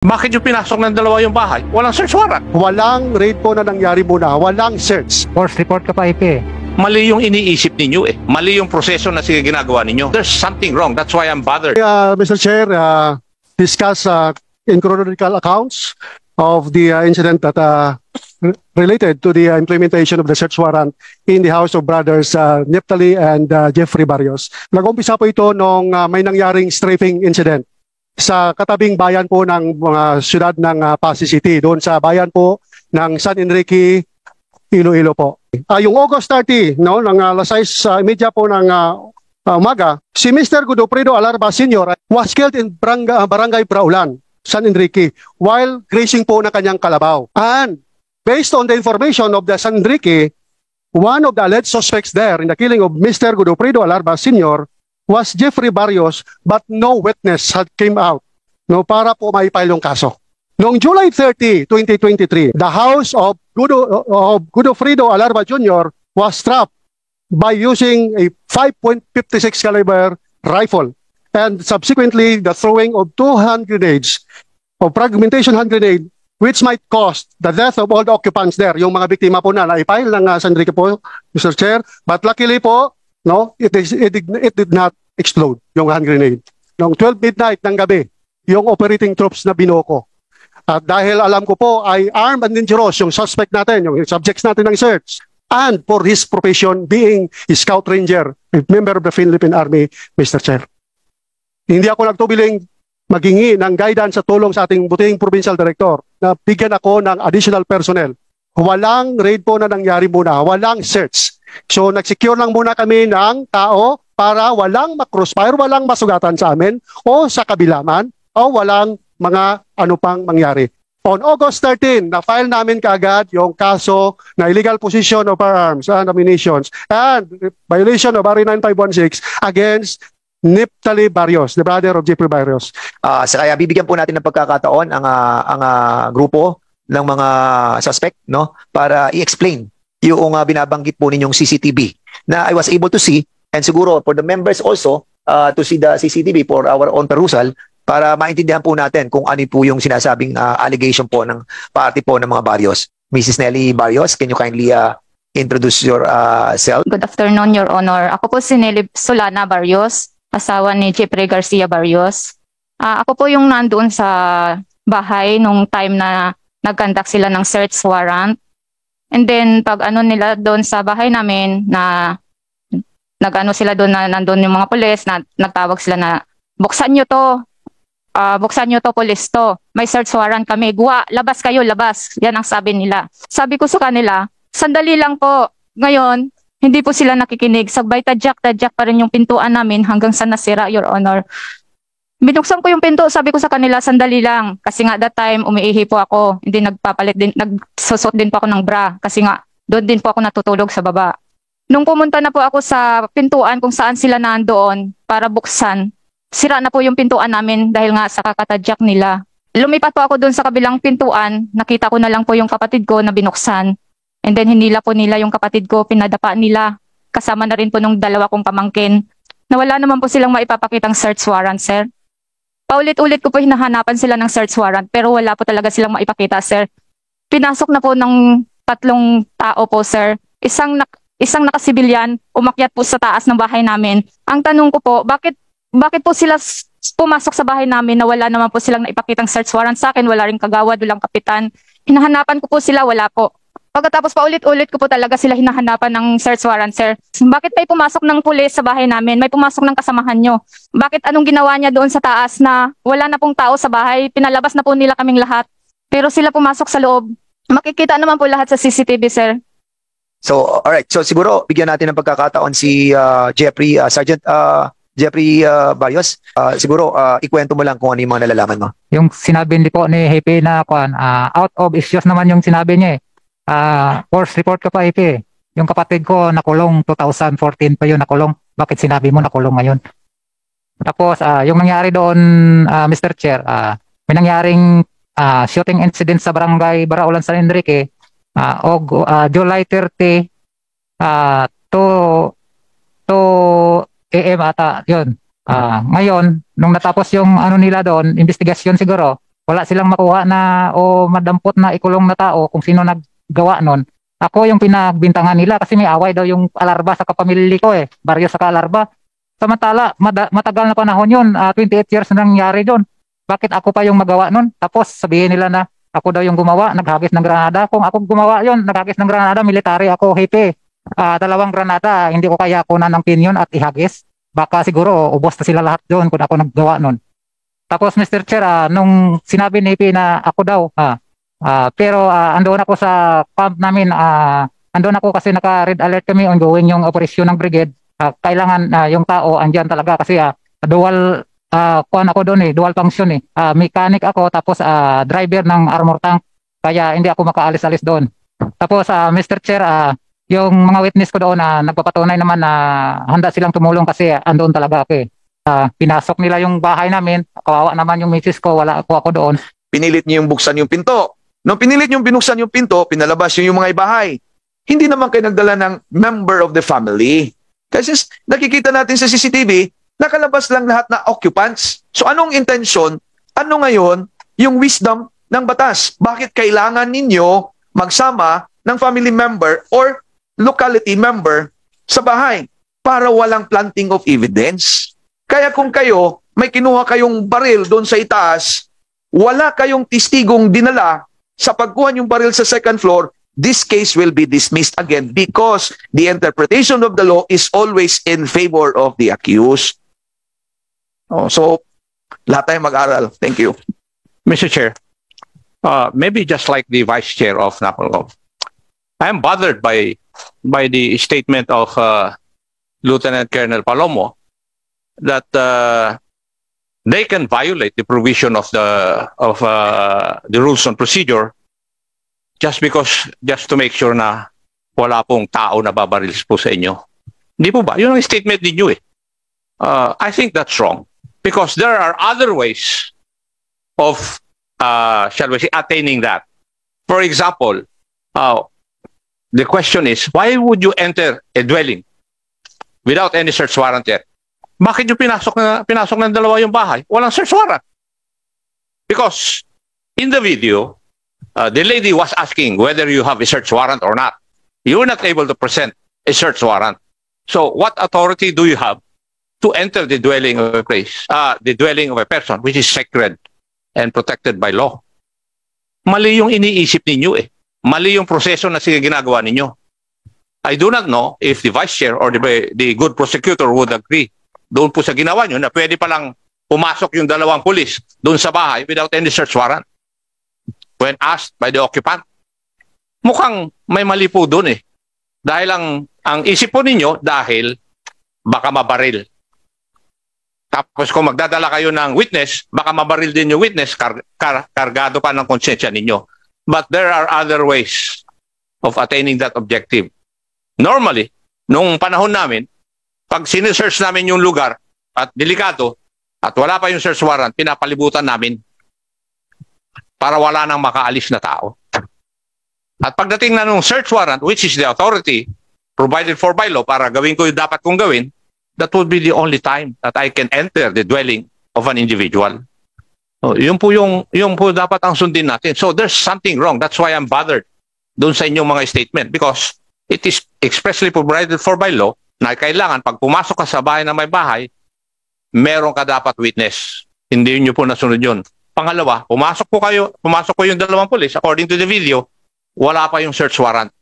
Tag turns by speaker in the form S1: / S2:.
S1: Bakit yung pinasok ng dalawa yung bahay? Walang search warrant.
S2: Walang raid po na nangyari muna. Walang search.
S3: Force report ka pa, IP.
S1: Mali yung iniisip ninyo eh. Mali yung proseso na ginagawa ninyo. There's something wrong. That's why I'm bothered.
S2: Mr. Chair, discuss in chronological accounts of the incident that related to the implementation of the search warrant in the house of brothers Neptali and Jeffrey Barrios. Nag-umpisa po ito nung may nangyaring strafing incident sa katabing bayan po ng mga syudad ng Pasig City, doon sa bayan po ng San Enrique, Iloilo po. Yung August 30, no, ng alas 6:30 po ng umaga, si Mr. Godofredo Alarba Sr. was killed in Barangay Braulan, San Enrique, while grazing po ng kanyang kalabaw. And based on the information of the San Enrique, one of the alleged suspects there in the killing of Mr. Godofredo Alarba Sr. was Jeffrey Barrios, but no witness had came out, no, para po maipile yung kaso. Noong July 30, 2023, the house of Godofredo Alarba Jr. was trapped by using a 5.56 caliber rifle, and subsequently the throwing of 2 hand grenades, of fragmentation hand grenade, which might cost the death of all the occupants there. Yung mga biktima po na naipile ng San Enrique po, Mr. Chair, but luckily po, no, it did not explode yung hand grenade. Noong 12 midnight ng gabi, yung operating troops na binoko. At dahil alam ko po ay armed and dangerous yung suspect natin, yung subjects natin ng search, and for his profession being a scout ranger, a member of the Philippine Army, Mr. Chair. Hindi ako nagtubiling maghingi ng guidance at tulong sa ating butihing provincial director na bigyan ako ng additional personnel. Walang raid po na nangyari muna, walang search. So nagsecure lang muna kami ng tao para walang makrossfire, walang masugatan sa amin o sa kabilaman o walang mga ano pang mangyari. On August 13, na-file namin kaagad yung kaso na illegal possession of firearms and ammunitions and violation of RA 9516 against Neptali Barrios, the brother of Jeffrey Barrios.
S4: Kaya bibigyan po natin ng pagkakataon ang grupo ng mga suspect, no, para i-explain yung binabanggit po ninyong CCTV na I was able to see, and siguro for the members also to see the CCTV for our own perusal para maintindihan po natin kung ano po yung sinasabing allegation po ng party po ng mga Barrios. Mrs. Nelly Barrios, can you kindly introduce yourself?
S5: Good afternoon, Your Honor. Ako po si Nelly Solana Barrios, asawa ni Jeffrey Garcia Barrios. Ako po yung nandoon sa bahay nung time na nag-conduct sila ng search warrant. And then pag ano nila doon sa bahay namin na nag-ano sila doon na nandoon yung mga pulis na nagtawag sila na buksan nyo to pulis to. May search warrant kami. Guwa, labas kayo, labas. Yan ang sabi nila. Sabi ko sa kanila, sandali lang po. Ngayon, hindi po sila nakikinig. Sagbay tadyak pa rin yung pintuan namin hanggang sa nasira, Your Honor. Binuksan ko yung pinto, sabi ko sa kanila, sandali lang. Kasi nga that time, umiihi po ako. Hindi nagpapalit din, nagsusot din po ako ng bra. Kasi nga, doon din po ako natutulog sa baba. Nung pumunta na po ako sa pintuan kung saan sila nandoon para buksan, sira na po yung pintuan namin dahil nga sa kakatadyak nila. Lumipat po ako doon sa kabilang pintuan, nakita ko na lang po yung kapatid ko na binuksan. And then hinila po nila yung kapatid ko, pinadapa nila. Kasama na rin po nung dalawa kong pamangkin. Na wala naman po silang maipapakitang search warrant, sir. Paulit-ulit ko po hinahanapan sila ng search warrant pero wala po talaga silang maipakita, sir. Pinasok na po ng 3 tao po, sir. Isang nakasibilyan, umakyat po sa taas ng bahay namin. Ang tanong ko po, bakit po sila pumasok sa bahay namin na wala naman po silang naipakitang search warrant sa akin, wala rin kagawad, walang kapitan. Hinahanapan ko po sila, wala po. Pagkatapos paulit-ulit ko po talaga sila hinahanapan ng search warrant, sir. Bakit may pumasok ng pulis sa bahay namin? May pumasok ng kasamahan nyo. Bakit anong ginawa niya doon sa taas na wala na pong tao sa bahay? Pinalabas na po nila kaming lahat. Pero sila pumasok sa loob. Makikita naman po lahat sa CCTV, sir.
S4: So, alright. So, siguro, bigyan natin ng pagkakataon si Jeffrey, Sergeant Jeffrey Barrios. Siguro, ikwento mo lang kung ano yung mga nalalaman mo.
S3: Yung sinabi po ni Hepe na out of issues naman yung sinabi niya eh. Force report ka pa, Hepe. Yung kapatid ko nakulong 2014 pa yun nakulong. Bakit sinabi mo nakulong ngayon? Tapos, yung nangyari doon, Mr. Chair, may nangyaring shooting incident sa barangay Baraulan, San Enrique, July 30 to AM ata yun. Ngayon, nung natapos yung ano nila doon, investigasyon siguro, wala silang makuha na o madampot na ikulong na tao kung sino naggawa nun. Ako yung pinagbintangan nila kasi may away daw yung Alarba sa kapamilya ko Barrios sa Alarba. Samantala, matagal na panahon yun, 28 years na nangyari doon. Bakit ako pa yung magawa nun? Tapos sabihin nila na ako daw yung gumawa, naghagis ng granada. Kung ako gumawa yun, naghagis ng granada, military ako, hepe. 2 granada, hindi ko kaya kunan ng pin yun at ihagis. Baka siguro, ubos na sila lahat doon kung ako naggawa nun. Tapos Mr. Chair, nung sinabi ni hepe na ako daw, pero andoon ako sa camp namin, andoon ako kasi naka-red alert kami ongoing yung operasyon ng brigade. Kailangan yung tao andyan talaga kasi dual kuan ako doon dual function mechanic ako tapos driver ng armor tank kaya hindi ako makaalis-alis doon. Tapos Mr. Chair, yung mga witness ko doon nagpapatunay naman na handa silang tumulong kasi andoon talaga ako pinasok nila yung bahay namin, kawawa naman yung misis ko, wala ako doon.
S4: Pinilit niyo yung buksan yung pinto. Nung pinilit yung binuksan yung pinto, pinalabas yung mga bahay. Hindi naman kayo nagdala ng member of the family. Kasi nakikita natin sa CCTV, nakalabas lang lahat na occupants. So anong intensyon? Ano ngayon yung wisdom ng batas? Bakit kailangan ninyo magsama ng family member or locality member sa bahay para walang planting of evidence? Kaya kung kayo, may kinuha kayong baril doon sa itaas, wala kayong testigong dinala sa pagkuha yung baril sa second floor, this case will be dismissed again because the interpretation of the law is always in favor of the accused. So, lahat tayo mag-aral. Thank you.
S1: Mr. Chair, maybe just like the Vice Chair of NAPOLCOM, I am bothered by the statement of Lieutenant Colonel Palomo that they can violate the provision of the rules on procedure just to make sure na wala pong tao na babaril po sa inyo. Hindi po ba? Yun ang statement ninyo I think that's wrong because there are other ways of shall we say attaining that. For example, the question is, why would you enter a dwelling without any search warrant yet? Bakit yung pinasok ng dalawa yung bahay? Walang search warrant. Because in the video, the lady was asking whether you have a search warrant or not. You were not able to present a search warrant. So what authority do you have to enter the dwelling of a place, the dwelling of a person, which is sacred and protected by law? Mali yung iniisip ninyo Mali yung proseso na ginagawa ninyo. I do not know if the Vice Chair or the good prosecutor would agree doon po sa ginawa nyo na pwede palang pumasok yung dalawang pulis doon sa bahay without any search warrant when asked by the occupant. Mukhang may mali po doon Dahil ang isip po ninyo, dahil baka mabaril. Tapos kung magdadala kayo ng witness, baka mabaril din yung witness, kargado pa ng konsensya ninyo. But there are other ways of attaining that objective. Normally, nung panahon namin, pag sinesearch namin yung lugar at delikado at wala pa yung search warrant, pinapalibutan namin para wala nang makaalis na tao. At pagdating na nung search warrant, which is the authority provided for by law para gawin ko yung dapat kong gawin, that would be the only time that I can enter the dwelling of an individual. So, yun po dapat ang sundin natin. So there's something wrong. That's why I'm bothered doon sa inyong mga statement because it is expressly provided for by law na kailangan pag pumasok ka sa bahay na may bahay, meron ka dapat witness. Hindi nyo po nasunod yun. Pangalawa, pumasok po yung dalawang pulis, according to the video, wala pa yung search warrant.